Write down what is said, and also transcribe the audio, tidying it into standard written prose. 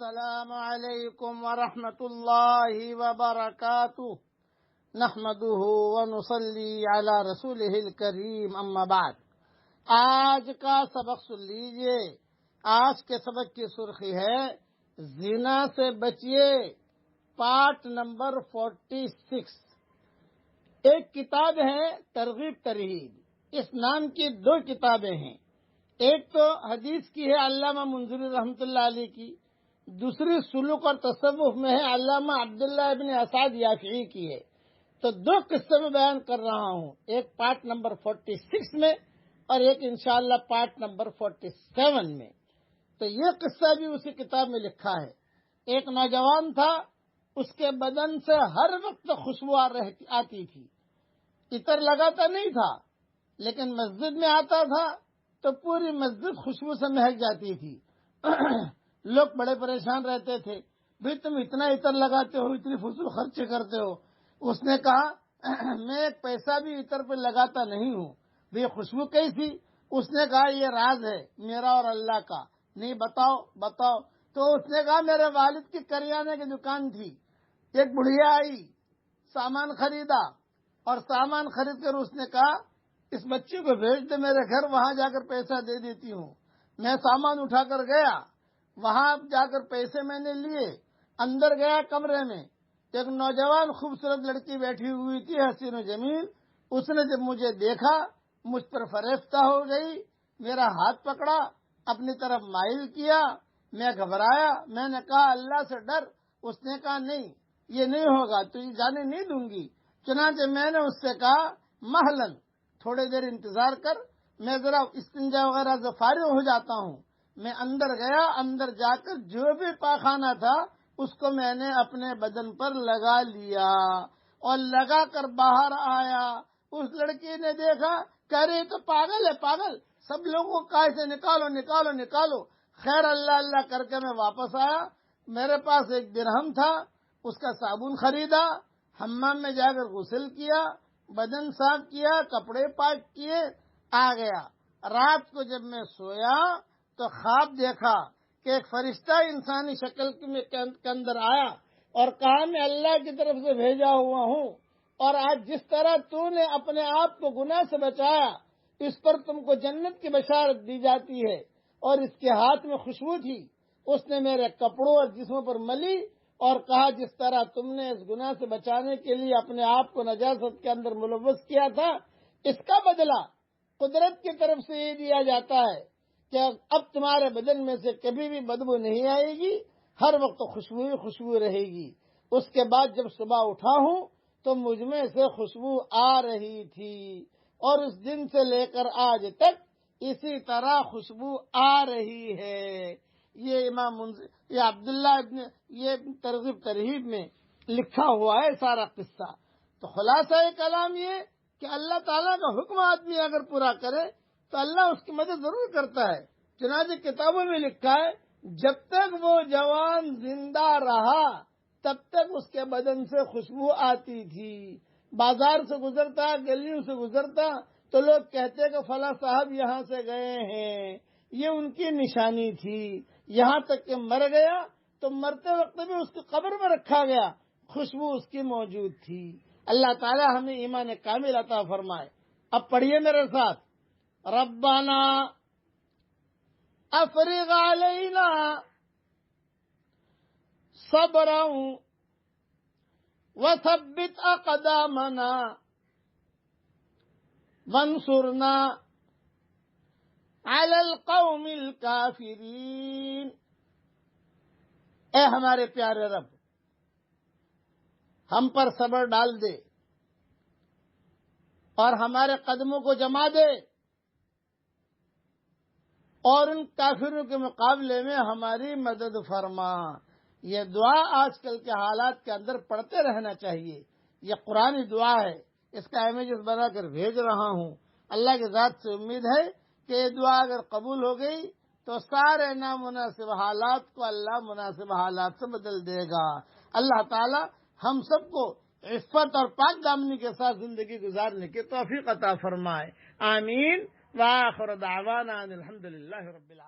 السلام علیکم ورحمۃ اللہ وبرکاتہ نحمده ونصلی علی رسولہ الکریم اما بعد۔ آج کا سبق سن لیجئے۔ آج کے سبق کی سرخی ہے زنا سے بچیے، پارٹ نمبر 46۔ ایک کتاب ہے ترغیب ترہیب، اس نام کی 2 کتابیں ہیں۔ ایک تو حدیث کی ہے علامہ منذری رحمۃ اللہ علیہ کی، دوسری سلوک اور تصوف میں ہے علامہ عبداللہ ابن اسعد یافعی کی ہے۔ تو 2 قصے میں بیان کر رہا ہوں، ایک پارٹ نمبر 46 میں اور ایک انشاءاللہ پارٹ نمبر 47 میں۔ تو یہ قصہ بھی اسی کتاب میں لکھا ہے۔ ایک نوجوان تھا، اس کے بدن سے ہر وقت خوشبو آتی تھی۔ عطر لگاتا نہیں تھا، لیکن مسجد میں آتا تھا تو پوری مسجد خوشبو سے مہک جاتی تھی۔ لوگ بڑے پریشان رہتے تھے، بھئی تم اتنا عطر لگاتے ہو، اتنی فضول خرچ کرتے ہو۔ اس نے کہا میں ایک پیسہ بھی عطر پہ لگاتا نہیں ہوں، بھئی خوشبو کیسی؟ اس نے کہا یہ راز ہے میرا اور اللہ کا، نہیں بتاؤ۔ تو اس نے کہا میرے والد کی کریانے کی دکان تھی، ایک بڑھیا آئی، سامان خریدا، اور سامان خرید کر اس نے کہا اس بچے کو بھیج دے میرے گھر، وہاں جا کر پیسہ دے دیتی ہوں۔ میں سامان اٹھا کر گیا، وہاں جا کر پیسے میں نے لیے، اندر گیا کمرے میں، ایک نوجوان خوبصورت لڑکی بیٹھی ہوئی تھی، حسین و جمیل۔ اس نے جب مجھے دیکھا مجھ پر فریفتہ ہو گئی، میرا ہاتھ پکڑا، اپنی طرف مائل کیا، میں گھبرایا، میں نے کہا اللہ سے ڈر۔ اس نے کہا نہیں یہ نہیں ہوگا، تجھے جانے نہیں دوں گی۔ چنانچہ میں نے اس سے کہا محلن، تھوڑی دیر انتظار کر، میں ذرا استنجا وغیرہ سے فارغ ہو جاتا ہوں۔ میں اندر گیا، اندر جا کر جو بھی پاخانہ تھا اس کو میں نے اپنے بدن پر لگا لیا اور لگا کر باہر آیا۔ اس لڑکی نے دیکھا، کہہ رہی تو پاگل ہے پاگل، سب لوگوں کو کہا اسے نکالو۔ خیر اللہ کر کے میں واپس آیا۔ میرے پاس 1 درہم تھا، اس کا صابن خریدا، حمام میں جا کر غسل کیا، بدن صاف کیا، کپڑے پاک کیے، آ گیا۔ رات کو جب میں سویا تو خواب دیکھا کہ ایک فرشتہ انسانی شکل کے اندر آیا اور کہا میں اللہ کی طرف سے بھیجا ہوا ہوں، اور آج جس طرح تو نے اپنے آپ کو گناہ سے بچایا، اس پر تم کو جنت کی بشارت دی جاتی ہے۔ اور اس کے ہاتھ میں خوشبو تھی، اس نے میرے کپڑوں اور جسموں پر ملی اور کہا جس طرح تم نے اس گناہ سے بچانے کے لیے اپنے آپ کو نجاست کے اندر ملوث کیا تھا، اس کا بدلہ قدرت کی طرف سے یہ دیا جاتا ہے کہ اب تمہارے بدن میں سے کبھی بھی بدبو نہیں آئے گی، ہر وقت خوشبو رہے گی۔ اس کے بعد جب صبح اٹھا ہوں تو مجھ میں سے خوشبو آ رہی تھی، اور اس دن سے لے کر آج تک اسی طرح خوشبو آ رہی ہے۔ یہ یہ عبداللہ ابن یہ ترغیب ترہیب میں لکھا ہوا ہے سارا قصہ۔ تو خلاصہ کلام یہ کہ اللہ تعالیٰ کا حکم آدمی اگر پورا کرے تو اللہ اس کی مدد ضرور کرتا ہے۔ چنانچہ کتابوں میں لکھا ہے جب تک وہ جوان زندہ رہا تب تک اس کے بدن سے خوشبو آتی تھی۔ بازار سے گزرتا، گلیوں سے گزرتا تو لوگ کہتے کہ فلاں صاحب یہاں سے گئے ہیں، یہ ان کی نشانی تھی۔ یہاں تک کہ مر گیا تو مرتے وقت بھی اس کی قبر میں رکھا گیا، خوشبو اس کی موجود تھی۔ اللہ تعالی ہمیں ایمان کامل عطا فرمائے۔ اب پڑھیے میرے ساتھ، ربنا افرغ علینا صبرا وثبت اقدامنا وانصرنا علی القوم الکافرین۔ اے ہمارے پیارے رب، ہم پر صبر ڈال دے اور ہمارے قدموں کو جما دے، اور ان کافروں کے مقابلے میں ہماری مدد فرما۔ یہ دعا آج کل کے حالات کے اندر پڑھتے رہنا چاہیے۔ یہ قرآنی دعا ہے، اس کا امیجز بنا کر بھیج رہا ہوں۔ اللہ کی ذات سے امید ہے کہ یہ دعا اگر قبول ہو گئی تو سارے نامناسب حالات کو اللہ مناسب حالات سے بدل دے گا۔ اللہ تعالی ہم سب کو عفت اور پاک دامنی کے ساتھ زندگی گزارنے کی توفیق عطا فرمائے، آمین۔ وآخر دعوانا ان الحمد للہ رب العالمین۔